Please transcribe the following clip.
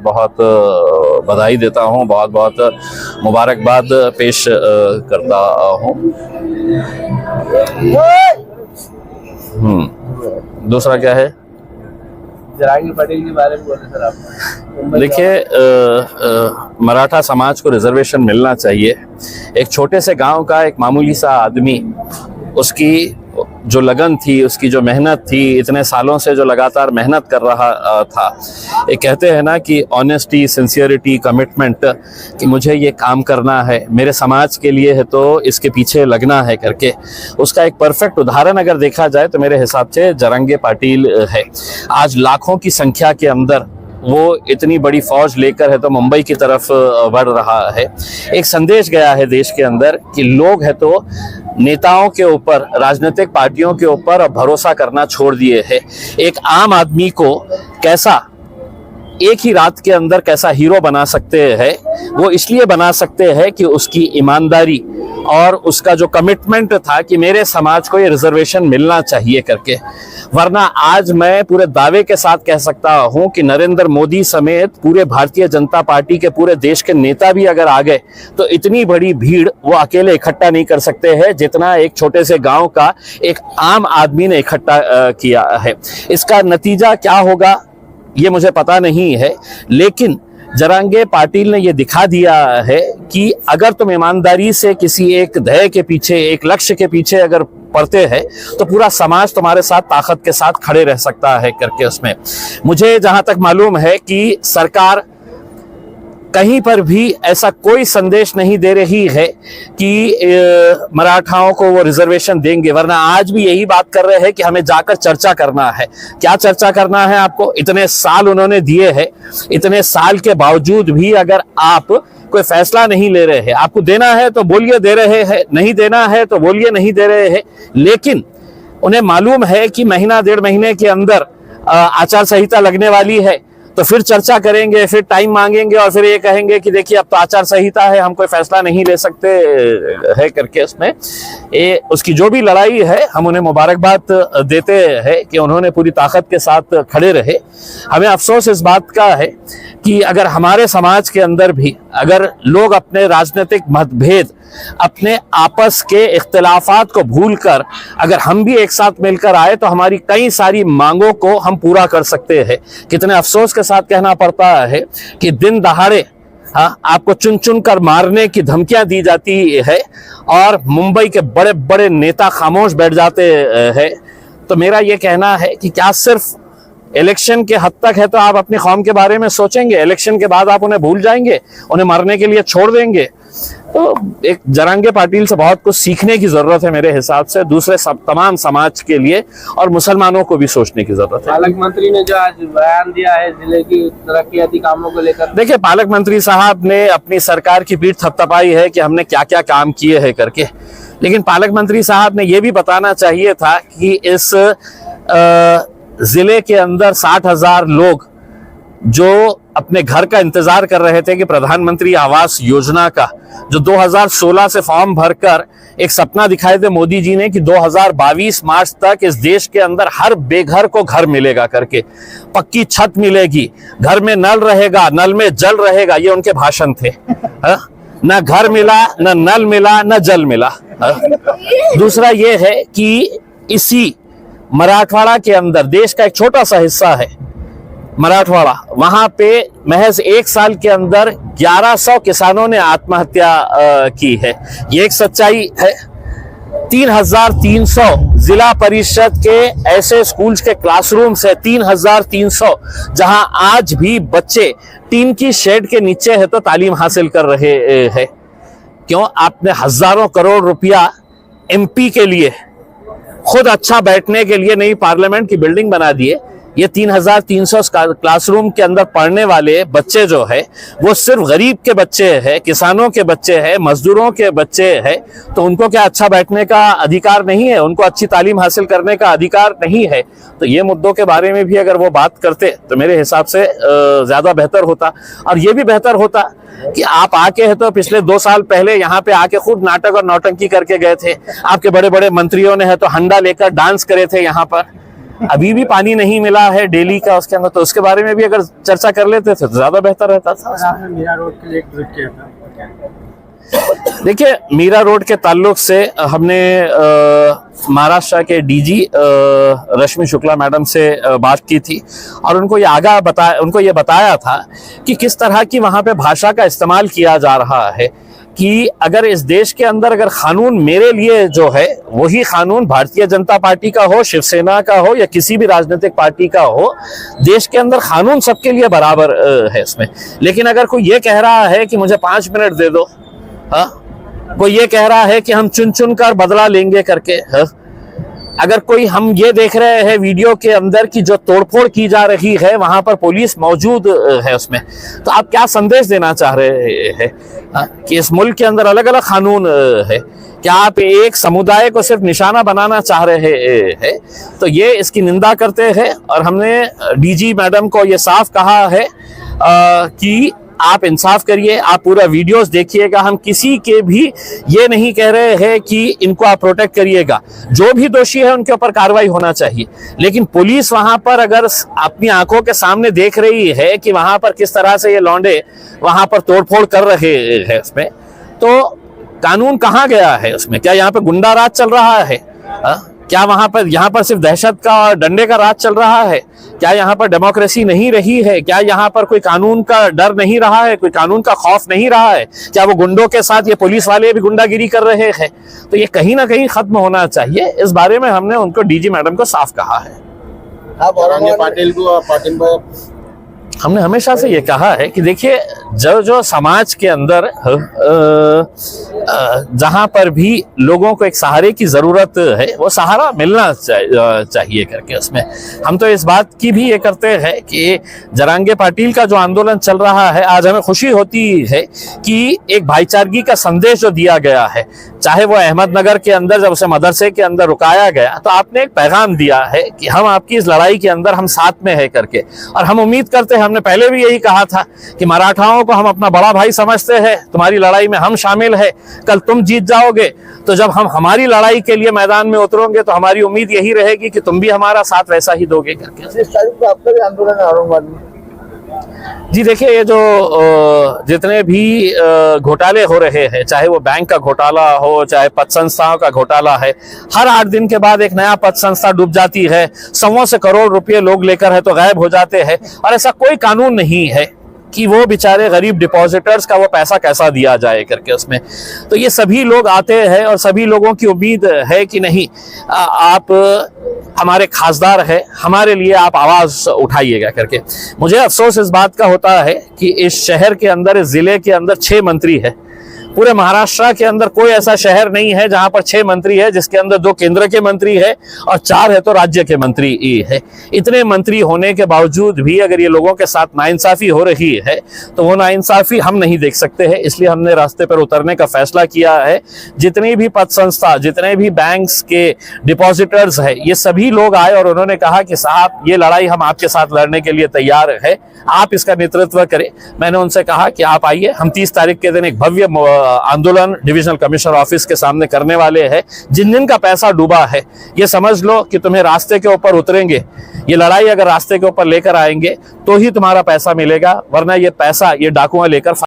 बहुत बधाई देता हूँ, बहुत बहुत मुबारकबाद पेश करता हूँ। दूसरा क्या है? जरांगी पटेल के बारे में बोले सर आप। देखिए, मराठा समाज को रिजर्वेशन मिलना चाहिए। एक छोटे से गांव का एक मामूली सा आदमी, उसकी जो लगन थी, उसकी जो मेहनत थी, इतने सालों से जो लगातार मेहनत कर रहा था, ये कहते हैं ना कि ऑनेस्टी, सिंसियरिटी, कमिटमेंट, कि मुझे ये काम करना है, मेरे समाज के लिए है तो इसके पीछे लगना है करके, उसका एक परफेक्ट उदाहरण अगर देखा जाए तो मेरे हिसाब से जरांगे पाटिल है। आज लाखों की संख्या के अंदर वो इतनी बड़ी फौज लेकर है तो मुंबई की तरफ बढ़ रहा है। एक संदेश गया है देश के अंदर कि लोग है तो नेताओं के ऊपर, राजनीतिक पार्टियों के ऊपर अब भरोसा करना छोड़ दिए हैं। एक आम आदमी को कैसा एक ही रात के अंदर कैसा हीरो बना सकते हैं, वो इसलिए बना सकते हैं कि उसकी ईमानदारी और उसका जो कमिटमेंट था कि मेरे समाज को ये रिजर्वेशन मिलना चाहिए करके। वरना आज मैं पूरे दावे के साथ कह सकता हूं कि नरेंद्र मोदी समेत पूरे भारतीय जनता पार्टी के पूरे देश के नेता भी अगर आ गए तो इतनी बड़ी भीड़ वो अकेले इकट्ठा नहीं कर सकते हैं जितना एक छोटे से गांव का एक आम आदमी ने इकट्ठा किया है। इसका नतीजा क्या होगा ये मुझे पता नहीं है, लेकिन जरांगे पाटिल ने ये दिखा दिया है कि अगर तुम ईमानदारी से किसी एक ध्येय के पीछे, एक लक्ष्य के पीछे अगर पड़ते हैं तो पूरा समाज तुम्हारे साथ ताकत के साथ खड़े रह सकता है करके। उसमें मुझे जहां तक मालूम है कि सरकार कहीं पर भी ऐसा कोई संदेश नहीं दे रही है कि मराठाओं को वो रिजर्वेशन देंगे, वरना आज भी यही बात कर रहे हैं कि हमें जाकर चर्चा करना है। क्या चर्चा करना है आपको? इतने साल उन्होंने दिए हैं, इतने साल के बावजूद भी अगर आप कोई फैसला नहीं ले रहे हैं, आपको देना है तो बोलिए दे रहे हैं, नहीं देना है तो बोलिए नहीं दे रहे हैं, लेकिन उन्हें मालूम है कि महीना डेढ़ महीने के अंदर आचार संहिता लगने वाली है, तो फिर चर्चा करेंगे, फिर टाइम मांगेंगे और फिर ये कहेंगे कि देखिए अब तो आचार संहिता है, हम कोई फैसला नहीं ले सकते है करके। उसमें ये उसकी जो भी लड़ाई है हम उन्हें मुबारकबाद देते हैं कि उन्होंने पूरी ताकत के साथ खड़े रहे। हमें अफसोस इस बात का है कि अगर हमारे समाज के अंदर भी अगर लोग अपने राजनीतिक मतभेद, अपने आपस के इख्तिलाफात को भूलकर अगर हम भी एक साथ मिलकर आए तो हमारी कई सारी मांगों को हम पूरा कर सकते हैं। कितने अफसोस के साथ कहना पड़ता है कि दिन दहाड़े आपको चुन चुन कर मारने की धमकियां दी जाती है और मुंबई के बड़े बड़े नेता खामोश बैठ जाते हैं। तो मेरा ये कहना है कि क्या सिर्फ इलेक्शन के हद तक है तो आप अपनी कौम के बारे में सोचेंगे, इलेक्शन के बाद आप उन्हें भूल जाएंगे, उन्हें मरने के लिए छोड़ देंगे? तो एक जरांगे पाटिल से बहुत कुछ सीखने की जरूरत है मेरे हिसाब से, दूसरे तमाम समाज के लिए और मुसलमानों को भी सोचने की जरूरत है। पालक मंत्री ने जो आज बयान दिया है जिले की तरक्याती कामों को लेकर, देखिए पालक मंत्री साहब ने अपनी सरकार की पीठ थपथपाई है कि हमने क्या क्या काम किए हैं करके, लेकिन पालक मंत्री साहब ने यह भी बताना चाहिए था कि इस जिले के अंदर 60,000 लोग जो अपने घर का इंतजार कर रहे थे कि प्रधानमंत्री आवास योजना का जो 2016 से फॉर्म भरकर एक सपना दिखाए थे मोदी जी ने कि 2022 मार्च तक इस देश के अंदर हर बेघर को घर मिलेगा करके, पक्की छत मिलेगी, घर में नल रहेगा, नल में जल रहेगा, ये उनके भाषण थे। न घर मिला, न नल मिला, न जल मिला। दूसरा ये है कि इसी मराठवाड़ा के अंदर, देश का एक छोटा सा हिस्सा है मराठवाड़ा, वहां पे महज एक साल के अंदर 1100 किसानों ने आत्महत्या की है। ये एक सच्चाई है। 3,300 जिला परिषद के ऐसे स्कूल्स के क्लासरूम्स है, 3,300, जहां आज भी बच्चे टीन की शेड के नीचे है तो तालीम हासिल कर रहे हैं। क्यों? आपने हजारों करोड़ रुपया एमपी के लिए, खुद अच्छा बैठने के लिए नई पार्लियामेंट की बिल्डिंग बना दिए। ये 3,300 क्लासरूम के अंदर पढ़ने वाले बच्चे जो है वो सिर्फ गरीब के बच्चे हैं, किसानों के बच्चे हैं, मजदूरों के बच्चे हैं, तो उनको क्या अच्छा बैठने का अधिकार नहीं है? उनको अच्छी तालीम हासिल करने का अधिकार नहीं है? तो ये मुद्दों के बारे में भी अगर वो बात करते तो मेरे हिसाब से ज्यादा बेहतर होता। और ये भी बेहतर होता कि आप आके है तो पिछले 2 साल पहले यहाँ पे आके खूब नाटक और नौटंकी करके गए थे। आपके बड़े बड़े मंत्रियों ने है तो हंडा लेकर डांस करे थे यहाँ पर। अभी भी पानी नहीं मिला है डेली का उसके अंदर, तो उसके बारे में भी अगर चर्चा कर लेते थे तो ज्यादा बेहतर रहता था। मीरा रोड के लिए एक ट्वीट किया था। देखिए, मीरा रोड के ताल्लुक से हमने महाराष्ट्र के डीजी रश्मि शुक्ला मैडम से बात की थी और उनको ये बताया था कि किस तरह की वहां पे भाषा का इस्तेमाल किया जा रहा है कि अगर इस देश के अंदर अगर कानून मेरे लिए जो है वही कानून भारतीय जनता पार्टी का हो, शिवसेना का हो या किसी भी राजनीतिक पार्टी का हो, देश के अंदर कानून सबके लिए बराबर है इसमें। लेकिन अगर कोई ये कह रहा है कि मुझे 5 मिनट दे दो, हाँ, कोई ये कह रहा है कि हम चुन चुन कर बदला लेंगे करके, हाँ, अगर कोई हम ये देख रहे हैं वीडियो के अंदर की जो तोड़फोड़ की जा रही है वहां पर पुलिस मौजूद है उसमें, तो आप क्या संदेश देना चाह रहे हैं कि इस मुल्क के अंदर अलग अलग कानून है? क्या आप एक समुदाय को सिर्फ निशाना बनाना चाह रहे हैं? तो ये इसकी निंदा करते हैं और हमने डीजी मैडम को ये साफ कहा है कि आप इंसाफ करिए, आप पूरा वीडियोस देखिएगा। हम किसी के भी ये नहीं कह रहे हैं कि इनको आप प्रोटेक्ट करिएगा, जो भी दोषी है उनके ऊपर कार्रवाई होना चाहिए। लेकिन पुलिस वहां पर अगर अपनी आंखों के सामने देख रही है कि वहां पर किस तरह से ये लौंडे वहां पर तोड़फोड़ कर रहे हैं उसमें, तो कानून कहाँ गया है उसमें? क्या यहाँ पे गुंडा राज चल रहा है? क्या यहाँ पर सिर्फ दहशत का और डंडे का राज चल रहा है? क्या यहाँ पर डेमोक्रेसी नहीं रही है? क्या यहाँ पर कोई कानून का डर नहीं रहा है, कोई कानून का खौफ नहीं रहा है? क्या वो गुंडों के साथ ये पुलिस वाले भी गुंडागिरी कर रहे हैं? तो ये कहीं ना कहीं खत्म होना चाहिए। इस बारे में हमने उनको डीजी मैडम को साफ कहा है। आप पाटिल को हमने हमेशा से ये कहा है कि देखिए, जो समाज के अंदर जहां पर भी लोगों को एक सहारे की जरूरत है वो सहारा मिलना चाहिए करके उसमें हम तो इस बात की भी ये करते हैं कि जरांगे पाटिल का जो आंदोलन चल रहा है, आज हमें खुशी होती है कि एक भाईचारगी का संदेश जो दिया गया है, चाहे वो अहमदनगर के अंदर जब उसे मदरसे के अंदर रुकाया गया तो आपने एक पैगाम दिया है कि हम आपकी इस लड़ाई के अंदर हम साथ में है करके। और हम उम्मीद करते हैं, हमने पहले भी यही कहा था कि मराठाओं को हम अपना बड़ा भाई समझते हैं, तुम्हारी लड़ाई में हम शामिल है, कल तुम जीत जाओगे तो जब हम हमारी लड़ाई के लिए मैदान में उतरोगे तो हमारी उम्मीद यही रहेगी कि तुम भी हमारा साथ वैसा ही दोगे करके। इस तारीख को आपका भी आंदोलन है औरंगाबाद में? जी देखिए, ये जो जितने भी घोटाले हो रहे हैं, चाहे वो बैंक का घोटाला हो, चाहे पद संस्थाओं का घोटाला है, हर 8 दिन के बाद एक नया पद संस्था डूब जाती है, सौ से करोड़ रुपए लोग लेकर है तो गायब हो जाते हैं और ऐसा कोई कानून नहीं है कि वो बेचारे गरीब डिपॉजिटर्स का वो पैसा कैसा दिया जाए करके उसमें। तो ये सभी लोग आते हैं और सभी लोगों की उम्मीद है कि नहीं, आप हमारे खासदार है, हमारे लिए आप आवाज उठाइएगा करके। मुझे अफसोस इस बात का होता है कि इस शहर के अंदर, इस जिले के अंदर 6 मंत्री है। पूरे महाराष्ट्र के अंदर कोई ऐसा शहर नहीं है जहां पर 6 मंत्री है, जिसके अंदर 2 केंद्र के मंत्री है और 4 है तो राज्य के मंत्री है। इतने मंत्री होने के बावजूद भी अगर ये लोगों के साथ नाइंसाफी हो रही है तो वो नाइंसाफी हम नहीं देख सकते हैं। इसलिए हमने रास्ते पर उतरने का फैसला किया है। जितनी भी पद संस्था, जितने भी बैंक्स के डिपॉजिटर्स है, ये सभी लोग आए और उन्होंने कहा कि साहब, ये लड़ाई हम आपके साथ लड़ने के लिए तैयार है, आप इसका नेतृत्व करें। मैंने उनसे कहा कि आप आइए, हम 30 तारीख के दिन एक भव्य आंदोलन डिविजनल कमिश्नर ऑफिस के सामने करने वाले हैं। जिन जिन का पैसा डूबा है, ये समझ लो कि तुम्हें रास्ते के ऊपर उतरेंगे, ये लड़ाई अगर रास्ते के ऊपर लेकर आएंगे तो ही तुम्हारा पैसा मिलेगा, वरना ये पैसा ये डाकुआ लेकर